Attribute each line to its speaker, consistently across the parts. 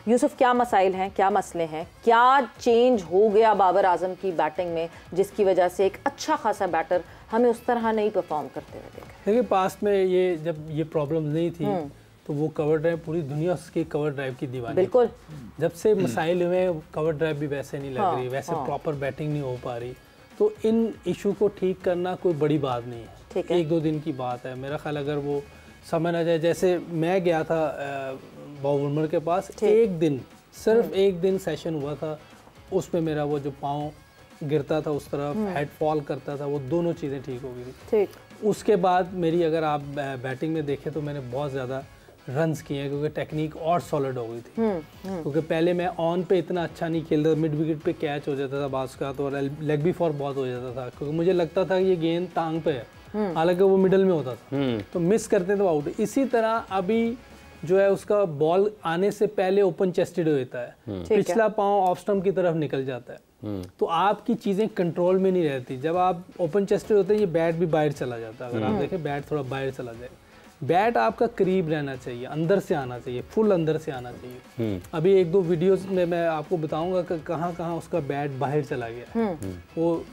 Speaker 1: यूसुफ, क्या मसाइल हैं, क्या मसले हैं, क्या चेंज हो गया बाबर आजम की बैटिंग में जिसकी वजह से एक अच्छा खासा बैटर हमें उस तरह नहीं परफॉर्म करते हुए देखा?
Speaker 2: देखिए पास्ट में ये जब ये प्रॉब्लम नहीं थी तो वो कवर ड्राइव, पूरी दुनिया उसकी कवर ड्राइव की दीवानी। बिल्कुल। जब से मसाइल हुए कवर ड्राइव भी वैसे नहीं लग रही, वैसे प्रॉपर बैटिंग नहीं हो पा रही, तो इन इशू को ठीक करना कोई बड़ी बात नहीं है, 1-2 दिन की बात है। मेरा ख्याल अगर वो समझ आ जाए, जैसे मैं गया था बॉब वुडमर के पास, एक दिन, सिर्फ एक दिन सेशन हुआ था, उसमें मेरा वो जो पाँव गिरता था उस तरफ, हेड फॉल करता था, वो दोनों चीज़ें ठीक हो गई थी। उसके बाद मेरी, अगर आप बैटिंग में देखें तो मैंने बहुत ज़्यादा रन्स किए हैं, क्योंकि टेक्निक और सॉलिड हो गई थी। क्योंकि पहले मैं ऑन पे इतना अच्छा नहीं खेलता, मिड विकेट पे कैच हो जाता था बास का, तो लेग भी फॉर बहुत हो जाता था, क्योंकि मुझे लगता था कि ये गेंद टांग पे है, हालांकि वो मिडल में होता था, तो मिस करते तो आउट। इसी तरह अभी जो है उसका बॉल आने से पहले ओपन चेस्टेड होता है, पिछला पाँव ऑफ स्टंप की तरफ निकल जाता है, तो आपकी चीज़ें कंट्रोल में नहीं रहती। जब आप ओपन चेस्टेड होते हैं, ये बैट भी बाहर चला जाता है। अगर आप देखें, बैट थोड़ा बाहर चला जाए, बैट आपका करीब रहना चाहिए, अंदर से आना चाहिए, फुल अंदर से आना चाहिए। अभी 1-2 वीडियोस में मैं आपको बताऊंगा कि कहाँ कहाँ उसका बैट बाहर चला गया, वो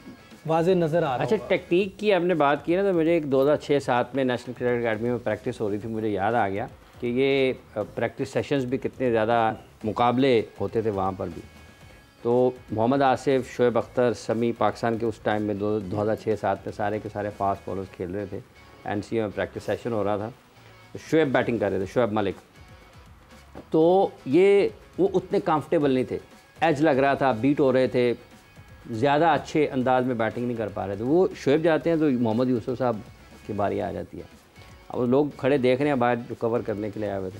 Speaker 2: वाज़े नज़र आ रहा है।
Speaker 3: अच्छा, टेक्निक की आपने बात की ना, तो मुझे एक 2006-07 में नेशनल क्रिकेट अकेडमी में प्रैक्टिस हो रही थी, मुझे याद आ गया कि ये प्रैक्टिस सेशंस भी कितने ज़्यादा मुकाबले होते थे वहाँ पर भी। तो मोहम्मद आसिफ, शोएब अख्तर, समी, पाकिस्तान के उस टाइम में 2006-07 में सारे के सारे फास्ट बॉलर्स खेल रहे थे। एनसीए में प्रैक्टिस सेशन हो रहा था, तो शोएब बैटिंग कर रहे थे, शोएब मलिक। तो ये वो उतने कंफर्टेबल नहीं थे, एज लग रहा था, बीट हो रहे थे, ज़्यादा अच्छे अंदाज में बैटिंग नहीं कर पा रहे थे। वो शोएब जाते हैं तो मोहम्मद यूसुफ साहब की बारी आ जाती है। अब लोग खड़े देख रहे हैं बाहर, जो कवर करने के लिए आए हुए थे,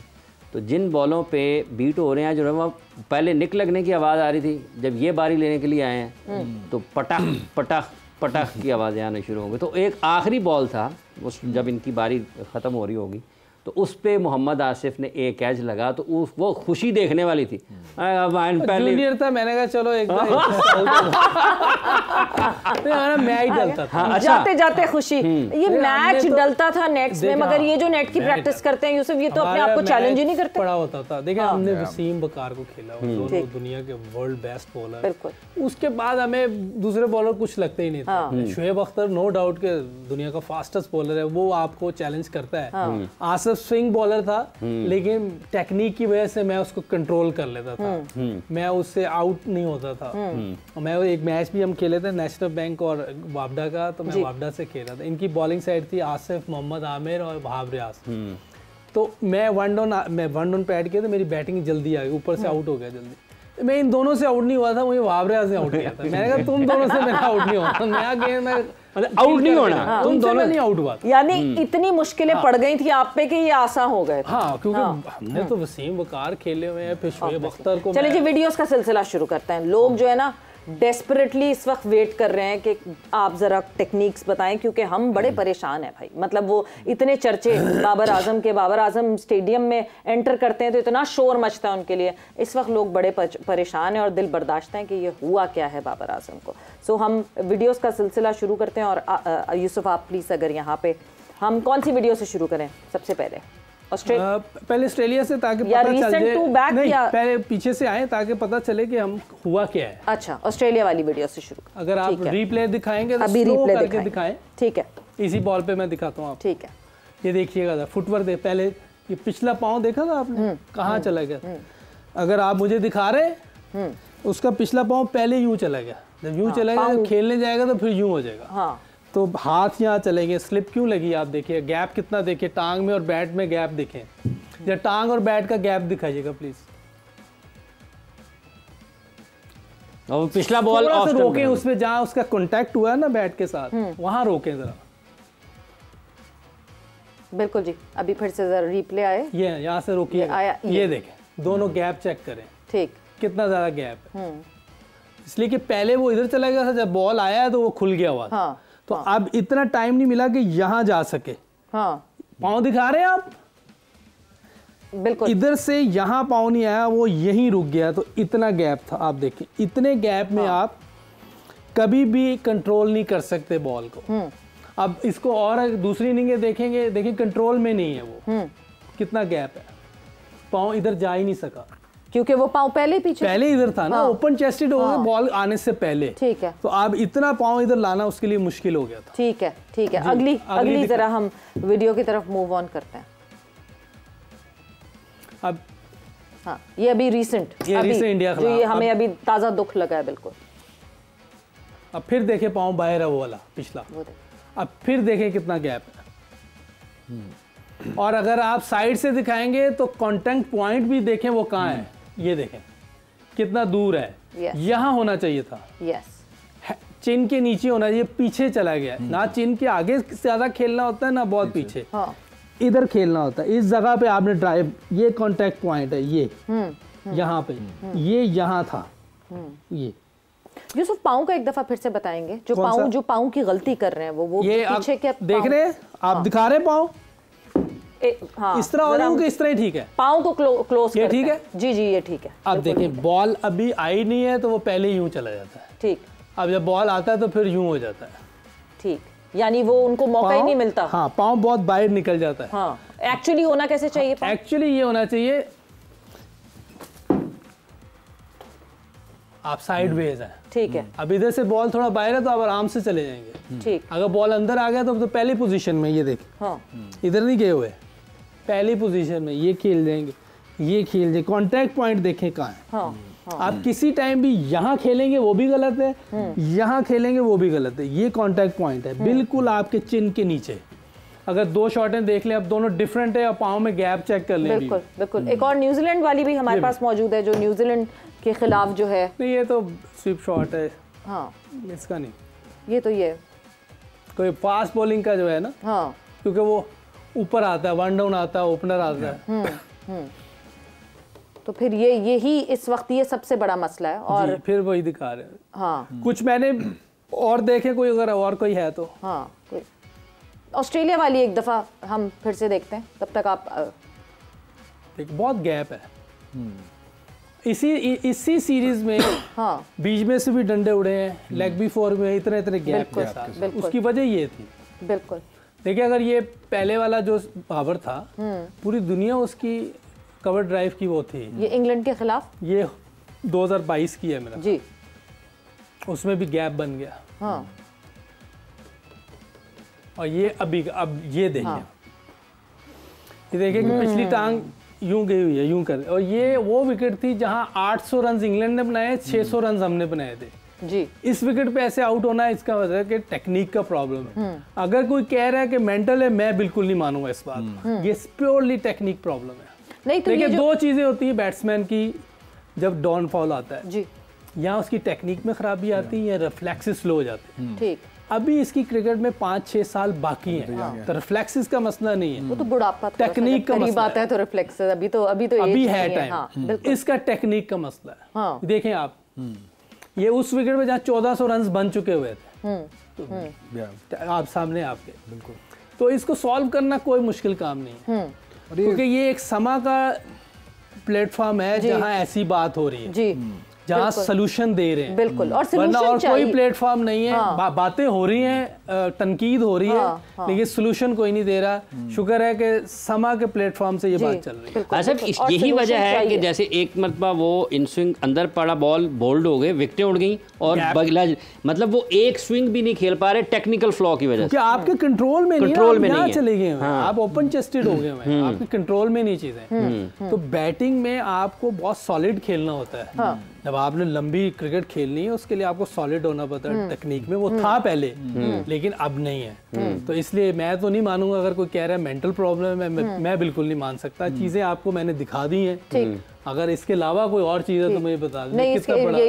Speaker 3: तो जिन बॉलों पे बीट हो रहे हैं, जो है वहाँ पहले निक लगने की आवाज़ आ रही थी, जब ये बारी लेने के लिए आए हैं तो पटक पटक पटक की आवाज़ें आना शुरू हो गई। तो एक आखिरी बॉल था, उस जब इनकी बारी ख़त्म हो रही होगी, तो उस पे मोहम्मद आसिफ ने एक कैच लगा, तो वो खुशी देखने वाली थी। पहले
Speaker 2: जूनियर था, मैंने कहा चलो एक मैच डलता था।
Speaker 1: अच्छा, जाते जाते खुशी, ये मैच डलता था नेट्स में, मगर ये जो नेट की प्रैक्टिस करते हैं यूसुफ, ये तो अपने आप को चैलेंज ही नहीं करते।
Speaker 2: पड़ा होता था। देखिए हमने वसीम बकार को खेला, दोनों दुनिया के वर्ल्ड बेस्ट बॉलर, उसके बाद हमें दूसरे बॉलर कुछ लगते ही नहीं थे। शोएब अख्तर नो डाउट के दुनिया का फास्टेस्ट बॉलर है, वो आपको चैलेंज करता है। आसिफ स्विंग बॉलर था, लेकिन टेक्निक की वजह से मैं उसको कंट्रोल कर लेता था, मैं उससे आउट नहीं होता था। मैं एक मैच भी हम खेले थे नेशनल बैंक और वापडा का, तो मैं वापडा से खेला था। इनकी बॉलिंग साइड थी आसिफ, मोहम्मद आमिर और वहाब रियाज। तो मैं वन डाउन पे ऐड किया, तो मेरी बैटिंग जल्दी आ गई, ऊपर से आउट हो गया जल्दी। मैं इन दोनों से आउट नहीं हुआ था, मुझे वहाब रियाज से आउट किया था। मैंने कहा तुम दोनों से मेरा आउट नहीं होता, नया गेम में
Speaker 3: आउट नहीं होना,
Speaker 2: तुम दोनों नहीं आउट हुआ।
Speaker 1: यानी इतनी मुश्किलें पड़ गई थी आप पे कि ये आसान हो गए।
Speaker 2: हाँ, क्योंकि हमने तो वसीम बकार खेले हुए हैं, फिर शोएब अख्तर को।
Speaker 1: चलिए जी, वीडियोस का सिलसिला शुरू करते हैं। लोग जो है ना डेस्परेटली इस वक्त वेट कर रहे हैं कि आप ज़रा टेक्निक्स बताएं, क्योंकि हम बड़े परेशान हैं भाई। मतलब वो इतने चर्चे बाबर आजम के, बाबर आजम स्टेडियम में एंटर करते हैं तो इतना शोर मचता है उनके लिए। इस वक्त लोग बड़े परेशान हैं और दिल बर्दाश्त हैं कि ये हुआ क्या है बाबर आजम को। सो हम वीडियोस का सिलसिला शुरू करते हैं। और यूसुफ आप प्लीज़, अगर यहाँ पे हम कौन सी वीडियो से शुरू करें सबसे पहले?
Speaker 2: पहले ऑस्ट्रेलिया से, ताकि पता चल जाए। नहीं, पहले पीछे से आए ताकि पता चले कि हम हुआ क्या है।
Speaker 1: अच्छा, ऑस्ट्रेलिया वाली वीडियो से शुरू।
Speaker 2: अगर आप रीप्ले दिखाएंगे तो
Speaker 1: अभी
Speaker 2: स्लो
Speaker 1: रीप्ले
Speaker 2: करके दिखाएं।
Speaker 1: ठीक है,
Speaker 2: इसी बॉल पे मैं दिखाता हूँ आप।
Speaker 1: ठीक है,
Speaker 2: ये देखिएगा फुटवर्क दे, पहले ये पिछला पाँव देखा था आपने, कहाँ चला गया? अगर आप मुझे दिखा रहे, उसका पिछला पाँव पहले यूं चला गया। जब यूं चला गया, खेलने जाएगा तो फिर यूं हो जाएगा। तो हाथ यहाँ चलेंगे, स्लिप क्यों लगी आप देखिए, गैप कितना देखिए, टांग में और बैट में गैप देखें। या टांग और बैट का गैप दिखाइएगा प्लीज।
Speaker 3: और पिछला बॉल
Speaker 2: रोकें, उसमें जहाँ उसका कांटेक्ट हुआ है ना बैट के साथ, वहां रोकें जरा।
Speaker 1: बिल्कुल जी, अभी फिर से जरा रीप्ले आए।
Speaker 2: ये यहाँ से रोकिए, ये देखें, दोनों गैप चेक करें।
Speaker 1: ठीक,
Speaker 2: कितना ज्यादा गैप है। इसलिए कि पहले वो इधर चला गया था, जब बॉल आया तो वो खुल गया हुआ था। तो अब इतना टाइम नहीं मिला कि यहाँ जा सके। पाँव दिखा रहे हैं आप,
Speaker 1: बिल्कुल
Speaker 2: इधर से यहाँ पाँव नहीं आया, वो यहीं रुक गया। तो इतना गैप था, आप देखिए इतने गैप में आप कभी भी कंट्रोल नहीं कर सकते बॉल को। अब इसको और दूसरी इनिंग देखेंगे, देखिए कंट्रोल में नहीं है वो, कितना गैप है, पाँव इधर जा ही नहीं सका।
Speaker 1: क्योंकि वो पाँव पहले पीछे,
Speaker 2: पहले इधर था ना, ओपन चेस्टेड हो गए बॉल आने से पहले।
Speaker 1: ठीक है,
Speaker 2: तो आप इतना पाँव इधर लाना उसके लिए मुश्किल हो गया था।
Speaker 1: ठीक है, ठीक है। अगली जरा हम वीडियो की तरफ मूव ऑन करते हैं।
Speaker 2: अब
Speaker 1: हाँ, ये अभी रिसेंट
Speaker 2: इंडिया
Speaker 1: जो ये हमें अभी ताज़ा दुख लगा है बिल्कुल।
Speaker 2: अब फिर देखें पाँव बाहर है वो वाला पिछला, अब फिर देखें कितना गैप है। और अगर आप साइड से दिखाएंगे तो कांटेक्ट पॉइंट भी देखें वो कहाँ है, ये देखें कितना दूर है। यहाँ होना चाहिए था, चिन के नीचे होना चाहिए, पीछे चला गया। ना चिन के आगे ज्यादा खेलना होता है ना बहुत पीछे, इधर खेलना होता है। इस जगह पे आपने ड्राइव, ये कांटेक्ट पॉइंट है, ये यहाँ पे, ये यहाँ था। ये
Speaker 1: यूसुफ पाँव का एक दफा फिर से बताएंगे, जो पाँव की गलती कर रहे हैं वो
Speaker 2: ये
Speaker 1: पीछे के
Speaker 2: देख रहे हैं आप, दिखा रहे पाँव इस तरह हो रहा हूँ कि इस तरह ही ठीक है।
Speaker 1: पाँव को क्लोज,
Speaker 2: ये ठीक है
Speaker 1: जी जी, ये ठीक है।
Speaker 2: अब देखें बॉल अभी आई नहीं है तो वो पहले यूं चला जाता है।
Speaker 1: ठीक,
Speaker 2: अब जब बॉल आता है तो फिर यूं हो जाता है।
Speaker 1: ठीक, यानी वो उनको मौका ही नहीं मिलता।
Speaker 2: हाँ, पाँव बहुत बाहर निकल जाता है।
Speaker 1: हाँ, एक्चुअली होना कैसे चाहिए?
Speaker 2: एक्चुअली ये होना चाहिए आप साइड वेज है।
Speaker 1: ठीक है,
Speaker 2: अब इधर से बॉल थोड़ा बाहर है तो आप आराम से चले जाएंगे।
Speaker 1: ठीक,
Speaker 2: अगर बॉल अंदर आ गया तो पहली पोजीशन में, ये देखें।
Speaker 1: हाँ,
Speaker 2: इधर नहीं गए हुए, पहली पोजीशन में ये खेल जाएंगे, ये खेल जाए। कांटेक्ट पॉइंट देखें कहाँ है।
Speaker 1: हाँ,
Speaker 2: आप किसी टाइम भी यहाँ खेलेंगे वो भी गलत है, यहाँ खेलेंगे वो भी गलत है। ये कांटेक्ट पॉइंट है बिल्कुल आपके चिन के नीचे। अगर दो शॉटें देख लें, अब दोनों डिफरेंट है, और पाँव में गैप चेक कर लें।
Speaker 1: बिल्कुल बिल्कुल। एक और न्यूजीलैंड वाली भी हमारे पास मौजूद है, जो न्यूजीलैंड के खिलाफ जो है।
Speaker 2: नहीं, ये तो स्वीप शॉट है।
Speaker 1: हाँ,
Speaker 2: इसका नहीं,
Speaker 1: ये तो ये
Speaker 2: कोई फास्ट बॉलिंग का जो है ना।
Speaker 1: हाँ,
Speaker 2: क्योंकि वो ऊपर आता है, वन डाउन आता है, ओपनर आता है।
Speaker 1: तो फिर यही इस वक्त ये सबसे बड़ा मसला है। और
Speaker 2: फिर वही दिखा रहे हैं।
Speaker 1: हाँ,
Speaker 2: कुछ मैंने और देखे, कोई अगर और कोई है तो।
Speaker 1: हाँ, कोई ऑस्ट्रेलिया वाली एक दफा हम फिर से देखते हैं, तब तक आप
Speaker 2: बहुत गैप है इसी सीरीज में।
Speaker 1: हाँ,
Speaker 2: बीच में से भी डंडे उड़े हैं, लेग भी फोर में, इतने गैप के साथ। उसकी वजह ये थी।
Speaker 1: बिल्कुल।
Speaker 2: देखिए, अगर ये पहले वाला जो बाबर था, पूरी दुनिया उसकी कवर ड्राइव की वो थी।
Speaker 1: ये इंग्लैंड के खिलाफ, ये
Speaker 2: 2022 की है मेरा
Speaker 1: जी,
Speaker 2: उसमें भी गैप बन गया।
Speaker 1: हाँ,
Speaker 2: और ये अब ये देखिए। हाँ, ये देखिए कि पिछली टांग यूं गई हुई है, यूं कर। और ये वो विकेट थी जहां 800 रन इंग्लैंड ने बनाए, 600 रन हमने बनाए थे
Speaker 1: जी।
Speaker 2: इस विकेट पे ऐसे आउट होना है, इसका मतलब है कि टेक्निक का प्रॉब्लम है। अगर कोई कह रहा है कि मेंटल है, मैं बिल्कुल नहीं मानूंगा इस बात। ये प्योरली टेक्निक प्रॉब्लम है।
Speaker 1: नहीं तो
Speaker 2: देखिए, दो चीजें होती है बैट्समैन की जब डाउनफॉल आता है
Speaker 1: जी,
Speaker 2: या उसकी टेक्निक में खराबी आती है या रिफ्लेक्सेस स्लो हो जाते हैं।
Speaker 1: ठीक,
Speaker 2: अभी इसकी क्रिकेट में 5-6 साल बाकी हैं। तो रिफ्लेक्सेस का मसला नहीं है,
Speaker 1: वो तो बुढ़ापा
Speaker 2: टेक्निक का मसला
Speaker 1: है। तो रिफ्लेक्सेस अभी है टाइम। हाँ,
Speaker 2: इसका टेक्निक का मसला है।
Speaker 1: हाँ,
Speaker 2: देखें आप, ये उस विकेट में जहाँ 1400 रन बन चुके हुए थे, तो आप सामने आपके, बिल्कुल। तो इसको सॉल्व करना कोई मुश्किल काम नहीं है, क्योंकि ये एक समा का प्लेटफॉर्म है जहाँ ऐसी बात हो रही है जी, जहाँ सोल्यूशन दे रहे हैं। बिल्कुल, और कोई प्लेटफॉर्म नहीं है। हाँ, बातें हो रही हैं, तनकीद हो रही है, लेकिन सोल्यूशन कोई नहीं दे रहा। शुक्र है कि समा के प्लेटफॉर्म से ये बात चल रही है।
Speaker 3: अच्छा, यही वजह है कि जैसे एक मरतबा वो इन स्विंग अंदर पड़ा, बॉल बोल्ड हो गए, विकेटें उड़ गई, और मतलब वो एक स्विंग भी नहीं खेल पा रहे टेक्निकल फ्लॉ की वजह से।
Speaker 2: आपके कंट्रोल में नहीं, चले गए, आप ओपन चेस्टेड हो गए हैं, आपके कंट्रोल में नहीं चीजें। तो बैटिंग में आपको बहुत सॉलिड खेलना होता है। जब आपने लंबी क्रिकेट खेलनी है, उसके लिए आपको सॉलिड होना पड़ता है। टेक्निक में वो था पहले, लेकिन अब नहीं है। तो इसलिए मैं तो नहीं मानूंगा। अगर कोई कह रहा है मेंटल प्रॉब्लम है, मैं बिल्कुल नहीं मान सकता। चीजें आपको मैंने दिखा दी हैं। अगर इसके अलावा कोई और चीज है तो मुझे बता दें।
Speaker 1: नहीं,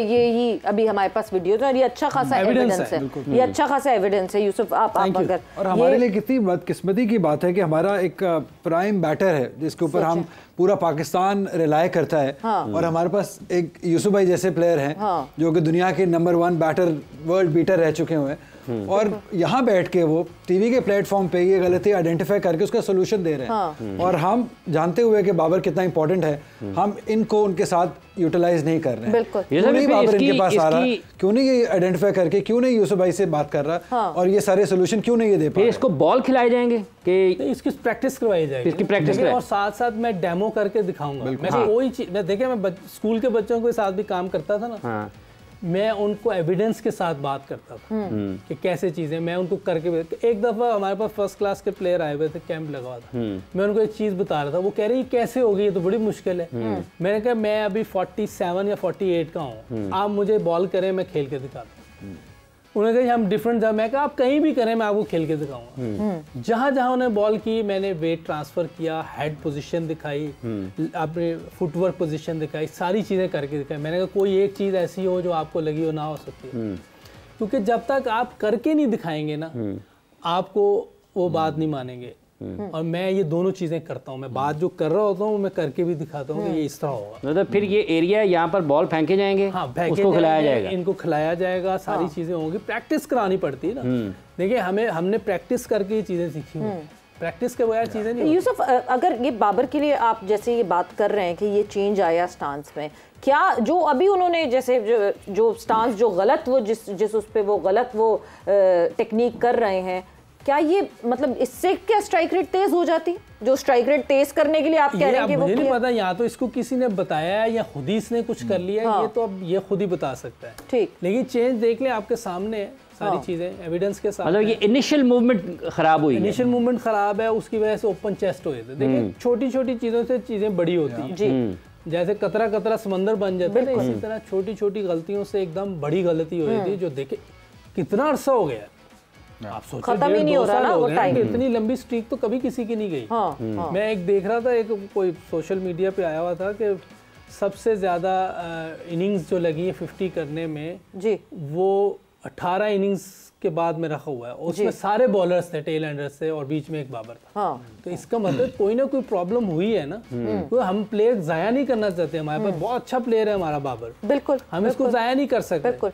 Speaker 1: ये अभी हमारे पास वीडियो है, ये अच्छा खासा एविडेंस है। ये अच्छा खासा एविडेंस है। यूसुफ, आप अगर,
Speaker 4: और हमारे लिए कितनी बदकिस्मती की बात है कि हमारा एक प्राइम बैटर है जिसके ऊपर हम पूरा पाकिस्तान रिलाय करता है। और हमारे पास एक यूसुफ भाई जैसे प्लेयर हैं जो कि दुनिया के नंबर 1 बैटर, वर्ल्ड बीटर रह चुके हुए हैं। और यहाँ बैठ के वो टीवी के प्लेटफॉर्म पे ये गलती आइडेंटिफाई करके उसका सोल्यूशन दे रहे हैं। और हम जानते हुए कि बाबर कितना इंपॉर्टेंट है, हम इनको उनके साथ यूटिलाइज नहीं कर रहे हैं। क्यों नहीं बाबर इनके पास आ रहा, क्यों नहीं ये आइडेंटिफाई करके, क्यों नहीं यूसुफ भाई से बात कर रहा, और ये सारे सोल्यूशन क्यों नहीं ये दे पा रहा।
Speaker 3: इसको बॉल खिलाए जाएंगे कि
Speaker 2: इसकी प्रैक्टिस करवाई जाएगी,
Speaker 3: इसकी प्रैक्टिस
Speaker 2: और साथ साथ मैं डेमो करके दिखाऊंगा। मैं कोई चीज, मैं देखे, मैं स्कूल के बच्चों के साथ भी काम करता था ना, मैं उनको एविडेंस के साथ बात करता था कि कैसे चीजें, मैं उनको करके। एक दफा हमारे पास फर्स्ट क्लास के प्लेयर आए हुए थे, कैंप लगा हुआ था, मैं उनको एक चीज बता रहा था, वो कह रहे ये कैसे होगी, ये तो बड़ी मुश्किल है। मैंने कहा मैं अभी 47 या 48 का हूँ, आप मुझे बॉल करें, मैं खेल के दिखाता हूँ। उन्होंने कहा हम डिफरेंट, मैं कहा आप कहीं भी करें, मैं आपको खेल के दिखाऊंगा। जहां जहां उन्हें बॉल की, मैंने वेट ट्रांसफर किया, हेड पोजीशन दिखाई, अपने फुटवर्क पोजीशन दिखाई, सारी चीजें करके दिखाई। मैंने कहा कोई एक चीज ऐसी हो जो आपको लगी हो ना हो सकती है, क्योंकि जब तक आप करके नहीं दिखाएंगे ना, आपको वो बात नहीं मानेंगे। और मैं ये दोनों चीजें करता हूँ, मैं बात जो कर रहा होता हूँ मैं करके भी दिखाता हूँ कि ये इस तरह होगा।
Speaker 3: मतलब फिर ये एरिया यहाँ पर बॉल फेंके जाएंगे,
Speaker 2: हाँ,
Speaker 3: उसको खिलाया जाएगा,
Speaker 2: इनको खिलाया जाएगा, सारी चीजें होंगी। प्रैक्टिस करानी पड़ती है ना, देखिए हमने प्रैक्टिस करके ये चीजें सीखी हुई, प्रैक्टिस के बगैर चीजें नहीं।
Speaker 1: यूसुफ, अगर ये बाबर के लिए आप जैसे ये बात कर रहे हैं कि ये चेंज आया स्टांस में, क्या जो अभी उन्होंने जैसे जो स्टांस जो गलत, वो जिस उस पे वो गलत वो टेक्निक कर रहे हैं, क्या ये मतलब इससे क्या स्ट्राइक रेट तेज हो जाती, जो स्ट्राइक रेट तेज करने के लिए आप कह रहे हैं कि वो
Speaker 2: मुझे नहीं पता, या तो इसको किसी ने बताया है या खुद ही इसने कुछ कर लिया है, ये तो अब ये खुद ही बता सकता है।
Speaker 1: ठीक,
Speaker 2: लेकिन चेंज देख ले, आपके सामने है सारी चीजें, एविडेंस के साथ।
Speaker 3: मतलब ये इनिशियल मूवमेंट खराब हुई,
Speaker 2: इनिशियल मूवमेंट खराब है, उसकी वजह से ओपन चेस्ट हुए थे। देखिए छोटी छोटी चीजों से चीजें बड़ी होती है
Speaker 1: जी,
Speaker 2: जैसे कतरा कतरा समंदर बन जाता है, इसी तरह छोटी छोटी गलतियों से एकदम बड़ी गलती हो रही थी, जो देखे कितना अरसा हो गया, आप सोचो
Speaker 1: खत्म ही नहीं हो रहा ना वो टाइम।
Speaker 2: इतनी लंबी स्ट्रीक तो कभी किसी की नहीं गई। मैं एक देख रहा था, एक कोई सोशल मीडिया पे आया हुआ था कि सबसे ज्यादा इनिंग्स जो लगी है 50 करने में जी, वो 18 इनिंग्स के बाद में रखा हुआ है, उसमें सारे बॉलर्स थे, टेल एंडर्स थे, और बीच में एक बाबर था। तो इसका मतलब कोई ना कोई प्रॉब्लम हुई है ना, तो हम प्लेयर जाया नहीं करना चाहते। हमारे पास बहुत अच्छा प्लेयर है हमारा बाबर,
Speaker 1: बिल्कुल,
Speaker 2: हम इसको जाया नहीं कर सकते।